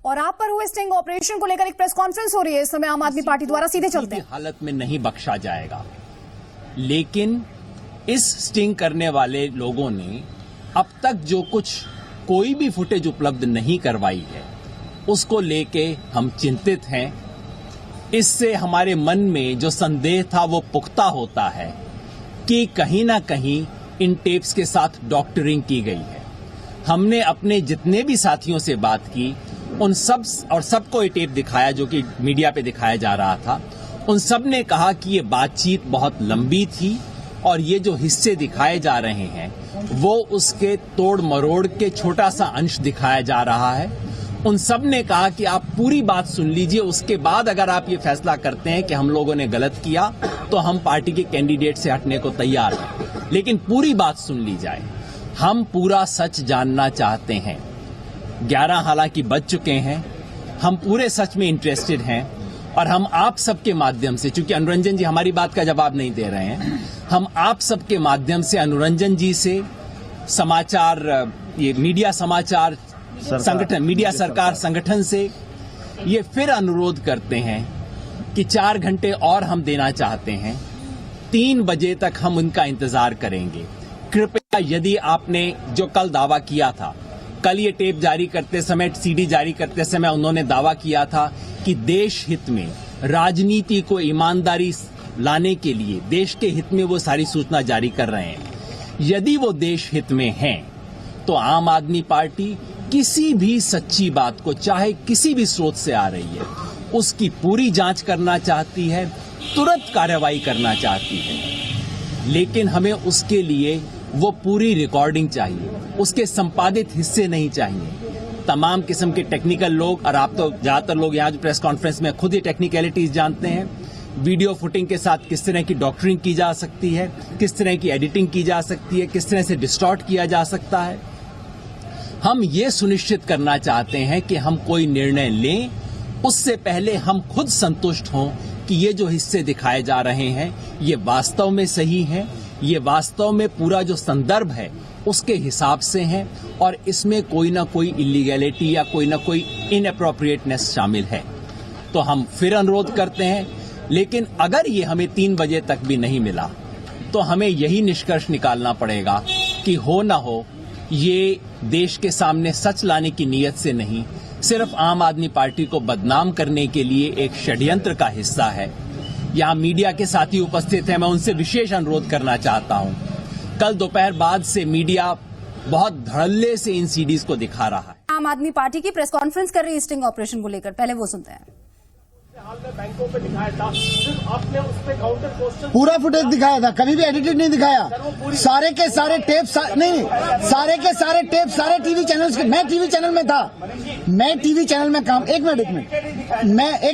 और आप पर हुए स्टिंग ऑपरेशन को लेकर एक प्रेस कॉन्फ्रेंस हो रही है इस समय आम आदमी पार्टी द्वारा। सीधे चलते हैं। हालत में नहीं बख्शा जाएगा, लेकिन इस स्टिंग करने वाले लोगों ने अब तक जो कुछ कोई भी फुटेज उपलब्ध नहीं करवाई है उसको लेके हम चिंतित हैं। इससे हमारे मन में जो संदेह था वो पुख्ता होता है कि कहीं ना कहीं इन टेप्स के साथ डॉक्टरिंग की गई है। हमने अपने जितने भी साथियों से बात की उन सब और सबको ये टेप दिखाया जो कि मीडिया पे दिखाया जा रहा था। उन सब ने कहा कि ये बातचीत बहुत लंबी थी और ये जो हिस्से दिखाए जा रहे हैं वो उसके तोड़ मरोड़ के छोटा सा अंश दिखाया जा रहा है। उन सब ने कहा कि आप पूरी बात सुन लीजिए, उसके बाद अगर आप ये फैसला करते हैं कि हम लोगों ने गलत किया तो हम पार्टी के कैंडिडेट से हटने को तैयार हैं, लेकिन पूरी बात सुन ली जाए। हम पूरा सच जानना चाहते हैं। 11 हालांकि बज चुके हैं, हम पूरे सच में इंटरेस्टेड हैं और हम आप सबके माध्यम से, चूंकि अनुरंजन जी हमारी बात का जवाब नहीं दे रहे हैं, हम आप सबके माध्यम से अनुरंजन जी से समाचार, ये मीडिया समाचार संगठन, मीडिया सरकार संगठन से ये फिर अनुरोध करते हैं कि 4 घंटे और हम देना चाहते हैं। 3 बजे तक हम उनका इंतजार करेंगे। कृपया, यदि आपने जो कल दावा किया था, कल ये टेप जारी करते समय, सीडी जारी करते समय उन्होंने दावा किया था कि देश हित में, राजनीति को ईमानदारी लाने के लिए देश के हित में वो सारी सूचना जारी कर रहे हैं। यदि वो देश हित में हैं तो आम आदमी पार्टी किसी भी सच्ची बात को, चाहे किसी भी स्रोत से आ रही है, उसकी पूरी जांच करना चाहती है, तुरंत कार्रवाई करना चाहती है। लेकिन हमें उसके लिए वो पूरी रिकॉर्डिंग चाहिए, उसके संपादित हिस्से नहीं चाहिए। तमाम किस्म के टेक्निकल लोग, और आप तो ज्यादातर लोग यहाँ जो प्रेस कॉन्फ्रेंस में खुद ही टेक्निकलिटीज जानते हैं, वीडियो फुटिंग के साथ किस तरह की डॉक्टरिंग की जा सकती है, किस तरह की एडिटिंग की जा सकती है, किस तरह से डिस्टॉर्ट किया जा सकता है। हम ये सुनिश्चित करना चाहते हैं कि हम कोई निर्णय लें उससे पहले हम खुद संतुष्ट हों कि ये जो हिस्से दिखाए जा रहे हैं ये वास्तव में सही हैं, ये वास्तव में पूरा जो संदर्भ है उसके हिसाब से हैं और इसमें कोई ना कोई इलीगैलिटी या कोई ना कोई इनएप्रोप्रिएटनेस शामिल है। तो हम फिर अनुरोध करते हैं, लेकिन अगर ये हमें 3 बजे तक भी नहीं मिला तो हमें यही निष्कर्ष निकालना पड़ेगा कि हो ना हो ये देश के सामने सच लाने की नीयत से नहीं, सिर्फ आम आदमी पार्टी को बदनाम करने के लिए एक षड्यंत्र का हिस्सा है। यहाँ मीडिया के साथी उपस्थित हैं, मैं उनसे विशेष अनुरोध करना चाहता हूँ। कल दोपहर बाद से मीडिया बहुत धड़ल्ले से इन सीडीज को दिखा रहा है। आम आदमी पार्टी की प्रेस कॉन्फ्रेंस कर रही है स्टिंग ऑपरेशन को लेकर, पहले वो सुनते हैं। हाल में बैंकों पे दिखाया था, सिर्फ आपने उस पे काउंटर क्वेश्चन पूरा फुटेज दिखाया था, कभी भी एडिटेड नहीं दिखाया। सारे के सारे टेप नहीं, सारे के सारे टेप सारे टीवी चैनल्स के, मैं टीवी चैनल में था, मैं टीवी चैनल में काम, एक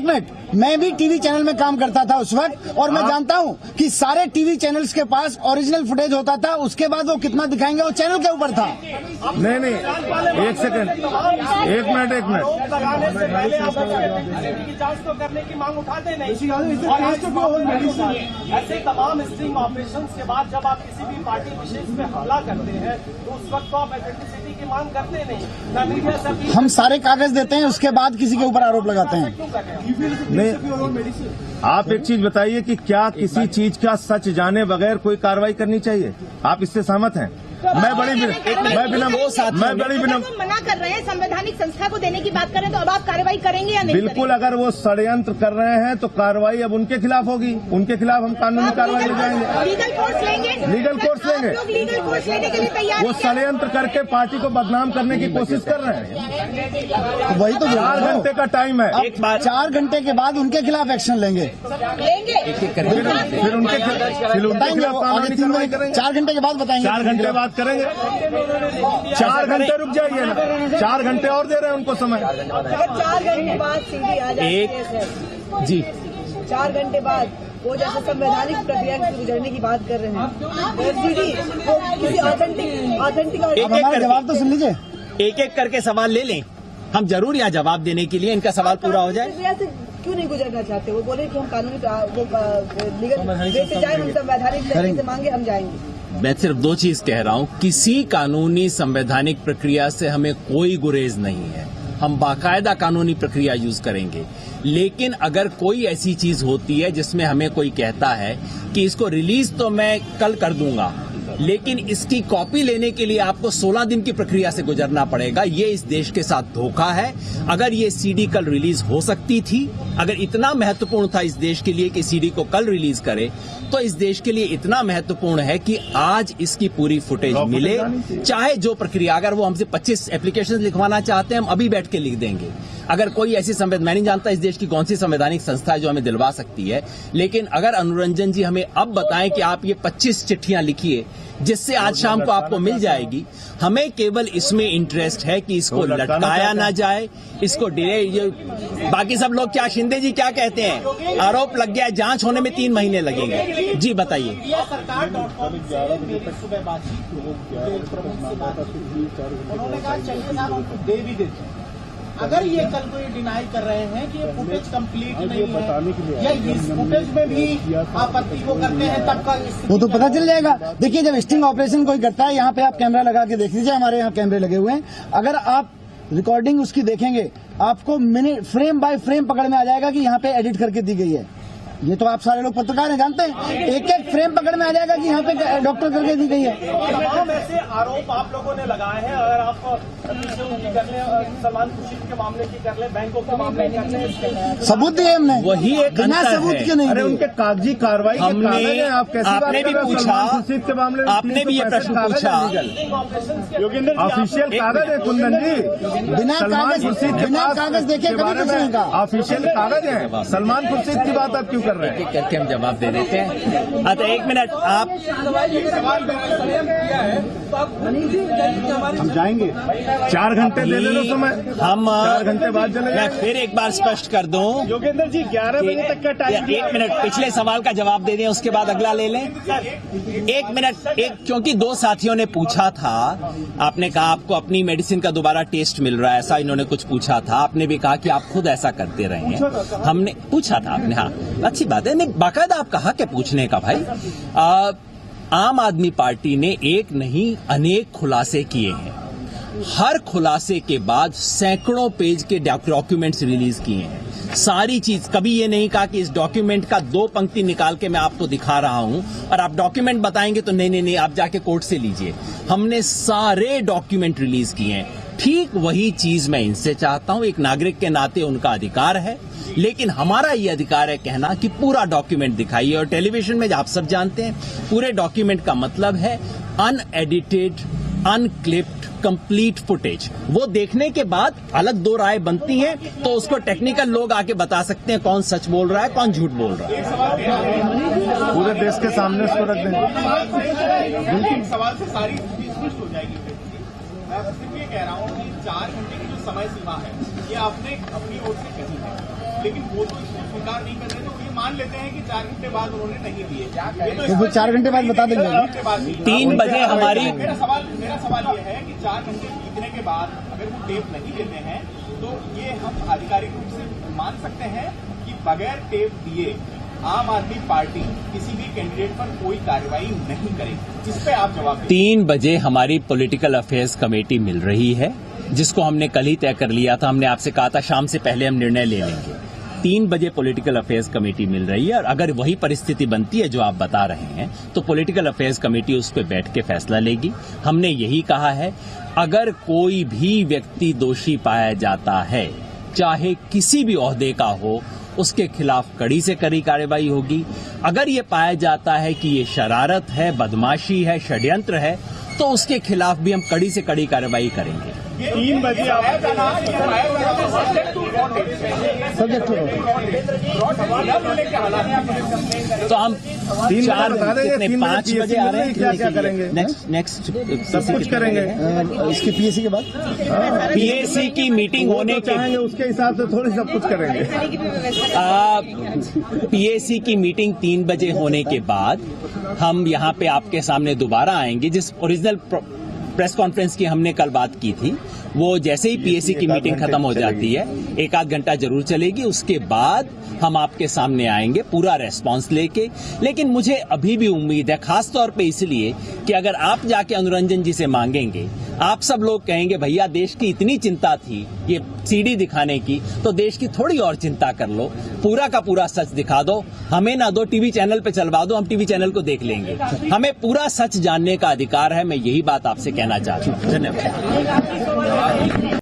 मिनट मैं भी टीवी चैनल में काम करता था उस वक्त, और मैं जानता हूं कि सारे टीवी चैनल्स के पास ओरिजिनल फुटेज होता था। उसके बाद वो कितना दिखाएंगे वो चैनल के ऊपर था। नहीं, एक सेकंड, एक मिनट की मांग उठाते नहीं। ऐसे तमाम स्टिंग ऑपरेशन के बाद जब आप किसी भी पार्टी विशेष पे हमला करते हैं तो उस वक्त तो आप ऑथेंटिसिटी की मांग करते नहीं। मीडिया से हम सारे कागज देते हैं, उसके बाद किसी के ऊपर आरोप लगाते हैं। आप एक चीज बताइए कि क्या किसी चीज का सच जाने बगैर कोई कार्रवाई करनी चाहिए? आप इससे सहमत हैं? मैं बड़ी मना कर रहे हैं, संवैधानिक संस्था को देने की बात कर रहे हैं, तो अब आप कार्रवाई करेंगे या नहीं? बिल्कुल, अगर वो षड्यंत्र कर रहे हैं तो कार्रवाई अब उनके खिलाफ होगी, उनके खिलाफ हम कानूनी कार्रवाई ले जाएंगे। लीगल कोर्स लेंगे लीगल कोर्स लेने के लिए तैयार? वो षड्यंत्र करके पार्टी को बदनाम करने की कोशिश कर रहे हैं। वही तो 4 घंटे का टाइम है, 4 घंटे के बाद उनके खिलाफ एक्शन लेंगे। फिर उनके खिलाफ कानूनी कार्रवाई करेंगे। 4 घंटे के बाद बताएंगे। 4 घंटे बाद करेंगे। 4 घंटे रुक जाइए ना, 4 घंटे और दे रहे हैं उनको समय। 4 घंटे बाद सीधी आ जाएगी जी, 4 घंटे बाद वो जैसे संवैधानिक प्रक्रिया से गुजरने की बात कर रहे हैं, सीधी वो किसी ऑथेंटिक हमारा जवाब तो सुन लीजिए। एक करके सवाल ले लें, हम जरूर यहाँ जवाब देने के लिए, इनका सवाल पूरा हो जाए। क्यों नहीं गुजरना चाहते? वो बोले कि हम कानूनी लीगल जाए, हम संवैधानिक तरीके से मांगे, हम जाएंगे। मैं सिर्फ 2 चीज कह रहा हूं, किसी कानूनी संवैधानिक प्रक्रिया से हमें कोई गुरेज नहीं है। हम बाकायदा कानूनी प्रक्रिया यूज करेंगे। लेकिन अगर कोई ऐसी चीज होती है जिसमें हमें कोई कहता है कि इसको रिलीज तो मैं कल कर दूंगा, लेकिन इसकी कॉपी लेने के लिए आपको 16 दिन की प्रक्रिया से गुजरना पड़ेगा, ये इस देश के साथ धोखा है। अगर ये सीडी कल रिलीज हो सकती थी, अगर इतना महत्वपूर्ण था इस देश के लिए कि सीडी को कल रिलीज करे, तो इस देश के लिए इतना महत्वपूर्ण है कि आज इसकी पूरी फुटेज मिले, चाहे जो प्रक्रिया। अगर वो हमसे 25 एप्लीकेशन लिखवाना चाहते हैं, हम अभी बैठ के लिख देंगे। अगर कोई ऐसी मैं नहीं जानता इस देश की कौन सी संवैधानिक संस्था है जो हमें दिलवा सकती है, लेकिन अगर अनुरंजन जी हमें अब बताएं कि आप ये 25 चिट्ठियां लिखिए जिससे आज शाम को आपको मिल जाएगी, हमें केवल इसमें इंटरेस्ट है कि इसको लटकाया ना जाए, इसको डिले। बाकी सब लोग क्या, शिंदे जी क्या कहते हैं, आरोप लग गया, जांच होने में 3 महीने लगेंगे। जी बताइए। सरकार.com से मेरी सुबह बातचीत हुई, प्रमुख से बात हुई, उन्होंने कहा चलिए साहब हमको दे भी देते हैं। अगर ये कल को ये डिनाई कर रहे हैं कि ये फुटेज कंप्लीट नहीं है या इस फुटेज में भी आपत्ति वो करते हैं, तब का वो तो पता चल जाएगा। देखिए, जब स्टिंग ऑपरेशन कोई करता है, यहाँ पे आप कैमरा लगा के देख लीजिए, हमारे यहाँ कैमरे लगे हुए हैं। अगर आप रिकॉर्डिंग उसकी देखेंगे, आपको मिनट फ्रेम बाय फ्रेम पकड़ में आ जाएगा कि यहाँ पे एडिट करके दी गई है। ये तो आप सारे लोग पत्रकार हैं, जानते हैं, एक एक फ्रेम पकड़ में आ जाएगा कि यहाँ पे डॉक्टर करके दी गई है। तमाम ऐसे आरोप आप लोगों ने लगाए हैं। अगर आप पीछे उनकी कर लें, सलमान खुर्शीद के मामले की कर लें, बैंकों के मामले की कर लें, सबूत दिए हमने, वही एक बिना अंतर सबूत है। के नहीं अरे दिए। उनके कागजी कार्रवाई के हमने कागज हैं, आप कैसी बात आपने कर भी रहे हो? पूछा, सलमान खुर्शीद के मामले में आपने भी ये 365 प्रश्न कागज पूछा। हैं लीगल। ऑपरेशन ऑफिशियल कागज है कुंदन जी, बिना सलमान कागज खुर्शीद के बिना पास कागज देखे के कभी बारे कुछ में नहीं कहा। ऑफिशियल कागज है। सलमान खुर्शीद की बात आप क्यों कर रहे हैं? करके हम जवाब दे देते हैं। अच्छा, 1 मिनट, आप हम जाएंगे, 4 घंटे दे दे दो समय, हम 4 घंटे बाद चले मैं जाए। फिर एक बार स्पष्ट कर दूं, योगेंद्र जी 11 बजे तक का टाइम। 1 मिनट, पिछले सवाल का जवाब दे दें, उसके बाद अगला ले लें। 1 मिनट, क्योंकि 2 साथियों ने पूछा था, आपने कहा आपको अपनी मेडिसिन का दोबारा टेस्ट मिल रहा है, ऐसा इन्होंने कुछ पूछा था। आपने भी कहा कि आप खुद ऐसा करते रहे हैं। हमने पूछा था आपने, हाँ अच्छी बात है, नहीं बाकायदा आपका हक है पूछने का भाई। आम आदमी पार्टी ने एक नहीं अनेक खुलासे किए हैं। हर खुलासे के बाद सैकड़ों पेज के डॉक्यूमेंट्स रिलीज किए हैं। सारी चीज, कभी ये नहीं कहा कि इस डॉक्यूमेंट का 2 पंक्ति निकाल के मैं आपको दिखा रहा हूं और आप डॉक्यूमेंट बताएंगे तो नहीं आप जाके कोर्ट से लीजिए। हमने सारे डॉक्यूमेंट रिलीज किए हैं। ठीक वही चीज मैं इनसे चाहता हूं। एक नागरिक के नाते उनका अधिकार है, लेकिन हमारा ये अधिकार है कहना कि पूरा डॉक्यूमेंट दिखाइए। और टेलीविजन में आप सब जानते हैं, पूरे डॉक्यूमेंट का मतलब है अनएडिटेड, अनक्लिप्ड, कंप्लीट फुटेज। वो देखने के बाद अलग 2 राय बनती हैं, तो उसको टेक्निकल लोग आके बता सकते हैं कौन सच बोल रहा है, कौन झूठ बोल रहा है। पूरे देश के सामने उसको रख देंगे। सवाल से सारी स्पष्ट हो जाएगी। मैं सिर्फ ये कह रहा हूँ कि 4 घंटे की जो समय सीमा है, ये आपने अपनी ओर से कही है, लेकिन वो तो इसको स्वीकार नहीं कर रहे थे। वो ये मान लेते हैं कि 4 घंटे बाद उन्होंने नहीं दिए। तो वो 4 घंटे बाद बता देंगे। 3 बजे हमारी मेरा सवाल ये है कि 4 घंटे बीतने के बाद अगर वो टेप नहीं देते हैं, तो ये हम आधिकारिक रूप से मान सकते हैं कि बगैर टेप दिए आम आदमी पार्टी किसी भी कैंडिडेट पर कोई कार्रवाई नहीं करेगी। जिस पे आप जवाब दें। 3 बजे हमारी पॉलिटिकल अफेयर्स कमेटी मिल रही है, जिसको हमने कल ही तय कर लिया था। हमने आपसे कहा था शाम से पहले हम निर्णय ले लेंगे। 3 बजे पॉलिटिकल अफेयर्स कमेटी मिल रही है, और अगर वही परिस्थिति बनती है जो आप बता रहे हैं, तो पॉलिटिकल अफेयर्स कमेटी उस पर बैठ के फैसला लेगी। हमने यही कहा है, अगर कोई भी व्यक्ति दोषी पाया जाता है, चाहे किसी भी ओहदे का हो, उसके खिलाफ कड़ी से कड़ी कार्रवाई होगी। अगर ये पाया जाता है कि ये शरारत है, बदमाशी है, षड्यंत्र है, तो उसके खिलाफ भी हम कड़ी से कड़ी कार्रवाई करेंगे। 3 बजे आप सब्जेक्ट तो हम 4 कितने 5 बजे आ रहे हैं, क्या करेंगे? नेक्स्ट सब कुछ करेंगे। इसके पीएससी के बाद पीएसी की मीटिंग होने के चाहेंगे उसके हिसाब से थोड़ी सब कुछ करेंगे। पीएसी की मीटिंग 3 बजे होने के बाद हम यहाँ पे आपके सामने दोबारा आएंगे। जिस ओरिजिनल प्रेस कॉन्फ्रेंस की हमने कल बात की थी, वो जैसे ही पीएसी की मीटिंग खत्म हो जाती है, 1 आध घंटा जरूर चलेगी, उसके बाद हम आपके सामने आएंगे पूरा रेस्पॉन्स लेके। लेकिन मुझे अभी भी उम्मीद है, खास तौर पे इसलिए कि अगर आप जाके अनुरंजन जी से मांगेंगे, आप सब लोग कहेंगे भैया देश की इतनी चिंता थी ये सीडी दिखाने की, तो देश की थोड़ी और चिंता कर लो, पूरा का पूरा सच दिखा दो, हमें ना दो टीवी चैनल पे चलवा दो, हम टीवी चैनल को देख लेंगे। हमें पूरा सच जानने का अधिकार है, मैं यही बात आपसे कहना चाहता हूं। धन्यवाद।